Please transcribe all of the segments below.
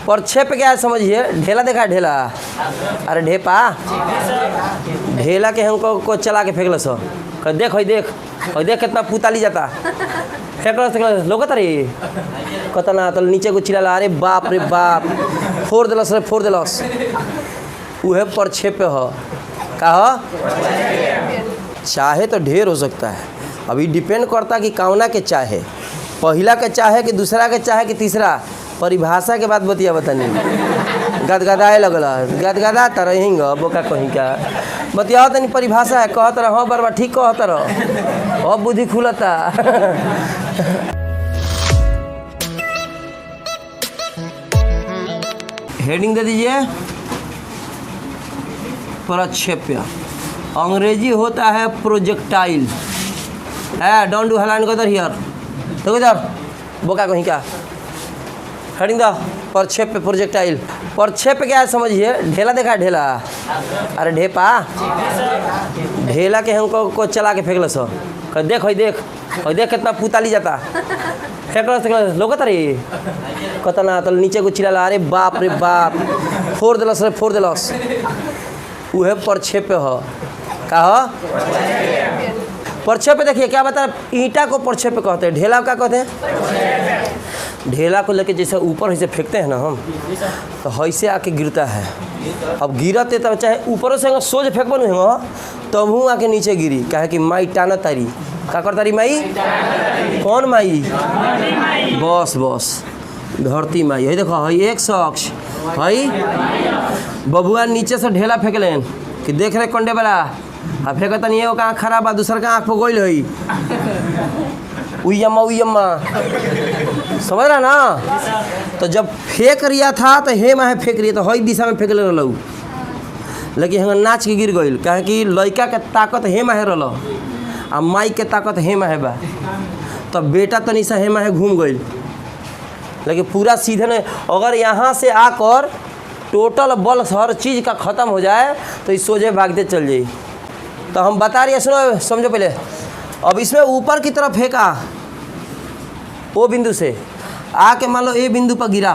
प्रक्षेप क्या है समझिए। ढेला देखा है ढेला, अरे ढेपा ढेला के हमको को चला के फेंकल सो देख हो देख और देख कितना पुताली जाता फेंकल लोग रे कतना तो नीचे को चिल्ला अरे बाप रे बाप फोड़ दिलस रे फोड़ दिलस उहे प्रक्षेप हो का हो। चाहे तो ढेर हो सकता है, अभी डिपेंड करता कि कौना के चाहे, पहला के चाहे कि दूसरा के चाहे कि तीसरा। परिभाषा के बाद बतिया बतानी गदगदाए लगल गदगदा रहेंगे बोका कहीं का बतिया तनी परिभाषा है कहत रह हाँ बरबा ठीक कहत रह अब बुद्धि खुलता। हेडिंग दे दीजिए प्रक्षेप्य, अंग्रेजी होता है प्रोजेक्टाइल। डोंट डू हेलाइन को हियर तो इधर बोका कहीं का हेडिंग द प्रक्षेप्य प्रोजेक्टाइल। प्रक्षेप क्या है समझिए। ढेला देखा है ढेला, अरे ढेपा ढेला के हमको को चला के फेंकल सो देख हो देख और देख कितना पुताली जाता फेंकल लोग रे कतना तो नीचे को चिल्ला अरे बाप रे बाप फोड़ दिलस रे फोड़ दिलस उहे प्रक्षेप हो का हो। प्रक्षेप देखिए क्या बता ईंटा को प्रक्षेप कहते हैं, ढेला क्या कहते हैं। ढेला को लेके जैसे ऊपर ऐसे फेंकते हैं ना हम तो ऐसे आके गिरता है। अब गिरते तब चाहे ऊपरों से सोझ फेंकबो नहीं हो तब हूँ आके नीचे गिरी काहे कि माई टाना तारी का कर तारी माई कौन माई बस बस धरती माई है। देखो है एक शख्स है बबुआ नीचे से ढेला फेंक लेन कि देख रहे कंडे वाला आ फेंकता नहीं है कहाँ खराब बा दूसर का आँख पर गोल है उयम्मा समझ रहा ना। तो जब फेंक रिया था तो हे माहे फेंक रही तो हई दिशा में फेंक ले रहलू लेकिन हम नाच के गिर गई कहे कि लड़का के ताकत हे माहे रल आ माई के ताकत हे माहे बा तो बेटा तो निशा हे माहे घूम गई लेकिन पूरा सीधे नहीं। अगर यहाँ से आकर टोटल बल हर चीज़ का ख़त्म हो जाए तो इस सोझे भागते चल जाए। तो हम बता रही है सुनो समझो पहले। अब इसमें ऊपर की तरफ फेंका वो बिंदु से आके मान लो ए बिंदु पर गिरा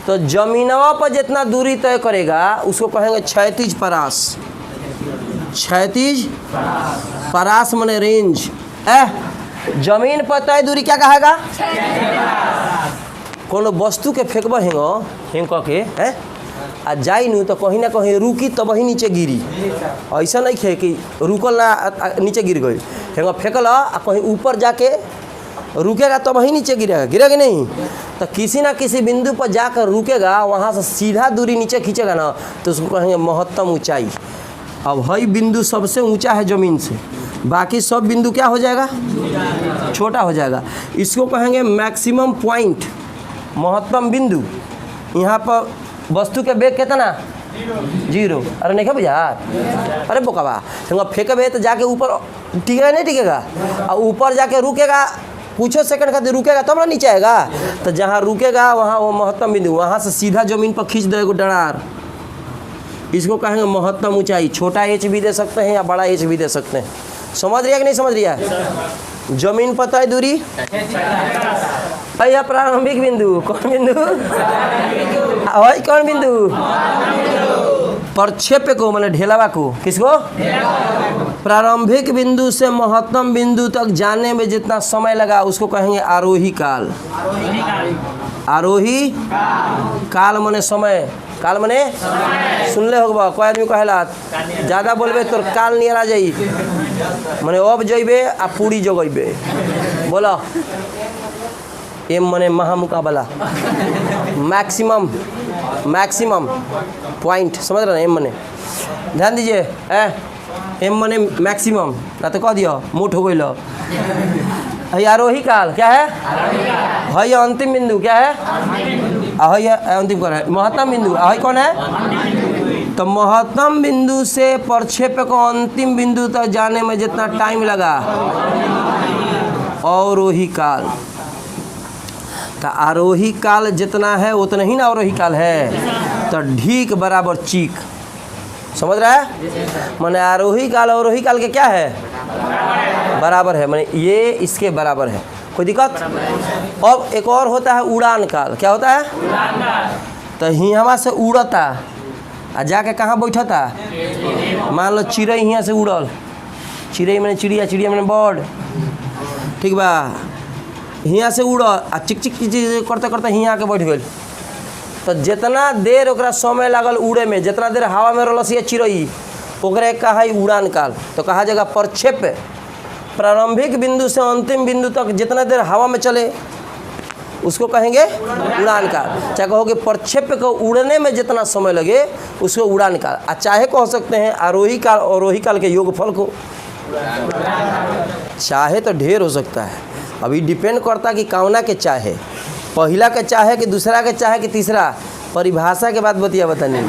तो जमीनवा पर जितना दूरी तय करेगा उसको कहेंगे क्षैतिज परास। क्षैतिज परास माने रेंज। जमीन पर तय दूरी क्या कहेगा। कोनो वस्तु के फेंकब हेंग के आ जाई नू तो कहीं ना कहीं रुकी तब ही नीचे गिरी। ऐसा नहीं खे कि रुकल ना नीचे गिर गई हेंग फेंकल आ कहीं ऊपर जाके रुकेगा तब ही नीचे गिरेगा गिरेगा नहीं तो किसी ना किसी बिंदु पर जाकर रुकेगा वहाँ से सीधा दूरी नीचे खींचेगा ना तो उसको कहेंगे महत्तम ऊंचाई। अब हई बिंदु सबसे ऊंचा है ज़मीन से, बाकी सब बिंदु क्या हो जाएगा छोटा हो जाएगा। इसको कहेंगे मैक्सिमम पॉइंट महत्तम बिंदु। यहाँ पर वस्तु के बेग कितना 0। अरे नहीं बुझा अरे बोकाबा फेंकबे तो जाके ऊपर टिकेगा नहीं टिकेगा और ऊपर जाके रुकेगा कुछ सेकंड खातिर रुकेगा तब ना नीचे आएगा। तो जहाँ रुकेगा वहाँ वो महत्तम बिंदु वहाँ से सीधा जमीन पर खींच देगा डरार। इसको कहेंगे महत्तम ऊंचाई। छोटा एच भी दे सकते हैं या बड़ा एच भी दे सकते हैं। समझ रही है कि नहीं समझ रही है। जमीन पर तय दूरी भैया प्रारंभिक बिंदु कौन बिंदु वही कौन बिंदु प्रक्षेप्य को मैंने ढेलावा को किसको प्रारंभिक बिंदु से महत्तम बिंदु तक जाने में जितना समय लगा उसको कहेंगे आरोही काल। आरोही काल माने समय काल माने सुन ले होगा कोई आदमी कहेला ज़्यादा बोलबे तो काल नहीं आ जाई माने अब जइबे आ पूरी जगइबे बोला एम माने महामुकाबला मैक्सिमम मैक्सिमम पॉइंट समझ रहे हैं। एम माने ध्यान दीजिए एम माने मैक्सिमम ना तो कह दियो मुठ हो गई लो। आरोही काल क्या है है अंतिम बिंदु क्या है अंतिम कौन है महत्तम बिंदु है कौन है। तो महत्तम बिंदु से प्रक्षेप्य को अंतिम बिंदु तक जाने में जितना टाइम लगा अवरोही काल। तो आरोही काल जितना है उतना ही ना अवरोही काल है। तो ढीक बराबर चीक समझ रहा है। माने आरोही काल अवरोही काल के क्या है बराबर है। माने ये इसके बराबर है। कोई दिक्कत? अब एक और होता है उड़ान काल। क्या होता है? तो हियावा से उड़ता आ जाके कहाँ बैठता? मान लो चिड़ै हियाँ से उड़ल, चिड़ै मैंने चिड़िया, चिड़िया मैंने बर्ड, ठीक बा, हियाँ से उड़ल आ चिक चिक चिक करते करते हियाँ के बैठ गई। तो जितना देर ओकरा समय लागल उड़े में, जितना देर हवा में रहलस ये चिड़ै, ओकरे कहा उड़ान काल। तो कहा जाएगा प्रक्षेप, प्रारंभिक बिंदु से अंतिम बिंदु तक जितना देर हवा में चले उसको कहेंगे उड़ान काल। चाहे कहोगे प्रक्षेप को उड़ने में जितना समय लगे उसको उड़ान काल। चाहे कह सकते हैं आरोही काल अवरोही काल के योगफल को, चाहे तो ढेर हो सकता है। अभी डिपेंड करता कि कौना के चाहे, पहला के चाहे कि दूसरा के चाहे कि तीसरा। परिभाषा के बाद बतिया बतानी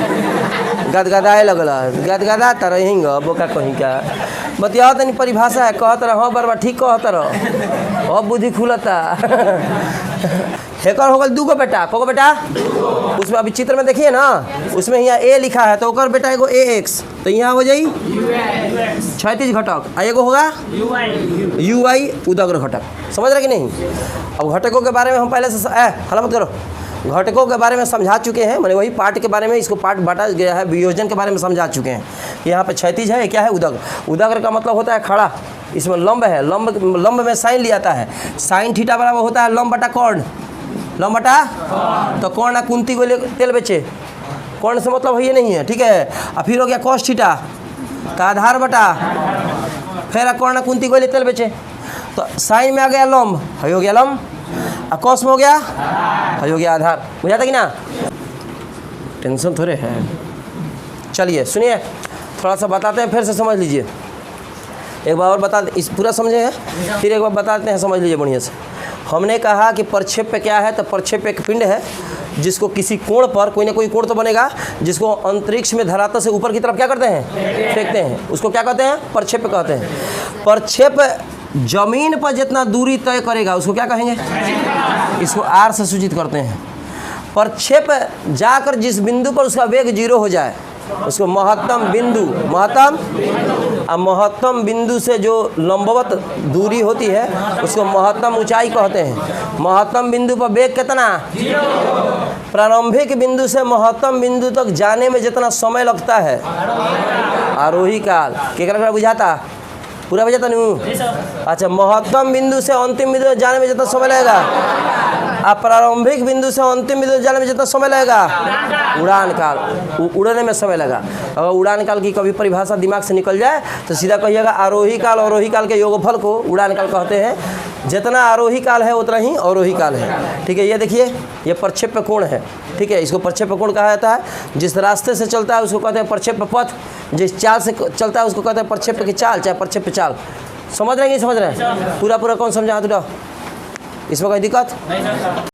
गदगदाए लगल, गदगदा रहेंगे बोका कहीं का बतिया तनी परिभाषा है। कहत रह हाँ बरबा ठीक कहत रह, अब बुद्धि खुलता। हेकर हो गल 2 गो बेटा, को बेटा? उसमें अभी चित्र में देखिए ना, उसमें यहाँ ए लिखा है तो ओकर बेटा एगो AX, तो यहाँ हो जाई क्षैतिज घटक, आ एगो होगा UY उदग्र घटक। समझ रहे कि नहीं? अब घटकों के बारे में हम पहले से हला मत करो, घटकों के बारे में समझा चुके हैं। मैंने वही पार्ट के बारे में, इसको पार्ट बांटा गया है, वियोजन के बारे में समझा चुके हैं। यहाँ पे क्षैतिज है, क्या है? उदग्र। उदग्र का मतलब होता है खड़ा, इसमें लंब है, लंब में साइन लिया जाता है। साइन थीटा बराबर होता है लंब बटा कर्ण, लंब बटा तो कर्ण कुंती को तेल बेचे, कर्ण से मतलब ये नहीं है, ठीक है। और फिर हो गया cos थीटा का आधार बटा फिर कर्ण कुंती को तेल बेचे, तो साइन में आ गया लंब, हो गया लंब, और कॉस में हो गया हो गया आधार। बुझाता कि ना? टेंशन थोड़े है। चलिए सुनिए, थोड़ा सा बताते हैं, फिर से समझ लीजिए। एक बार और बता, इस पूरा समझे हैं, फिर एक बार बताते हैं, समझ लीजिए बढ़िया से। हमने कहा कि प्रक्षेप क्या है, तो प्रक्षेप एक पिंड है जिसको किसी कोण पर, कोई ना कोई कोण तो बनेगा, जिसको अंतरिक्ष में धरातल से ऊपर की तरफ क्या करते हैं? फेंकते हैं। उसको क्या कहते हैं? प्रक्षेप कहते हैं। प्रक्षेप जमीन पर जितना दूरी तय करेगा उसको क्या कहेंगे? इसको R से सूचित करते हैं। प्रक्षेप जाकर जिस बिंदु पर उसका वेग 0 हो जाए उसको महत्तम बिंदु, महत्तम बिंदु से जो लंबवत दूरी होती है उसको महत्तम ऊंचाई कहते हैं। महत्तम बिंदु पर वेग कितना? प्रारंभिक बिंदु से महत्तम बिंदु तक जाने में जितना समय लगता है आरोही काल। केकरा बुझाता? पूरा बजाता नहीं? अच्छा, महत्तम बिंदु से अंतिम बिंदु जाने में जितना समय लगेगा, आप प्रारंभिक बिंदु से अंतिम बिंदु जाने में जितना समय लगेगा उड़ान काल, उड़ने में समय लगा। अगर उड़ान काल की कभी परिभाषा दिमाग से निकल जाए तो सीधा कहिएगा आरोही काल अवरोही काल के योगफल को उड़ान काल कहते हैं। जितना आरोही काल है उतना ही अवरोही काल है, ठीक है। ये देखिए, ये प्रक्षेप्य कोण है, ठीक है। इसको प्रक्षेप्य कोण कहा जाता है। जिस रास्ते से चलता है उसको कहते हैं प्रक्षेप्य पथ, जिस चाल से चलता है उसको कहते हैं प्रक्षेप्य की चाल, चाहे प्रक्षेप्य चाल। समझ रहे हैं कि समझ रहे हैं? पूरा कौन समझा? इसमें कोई दिक्कत?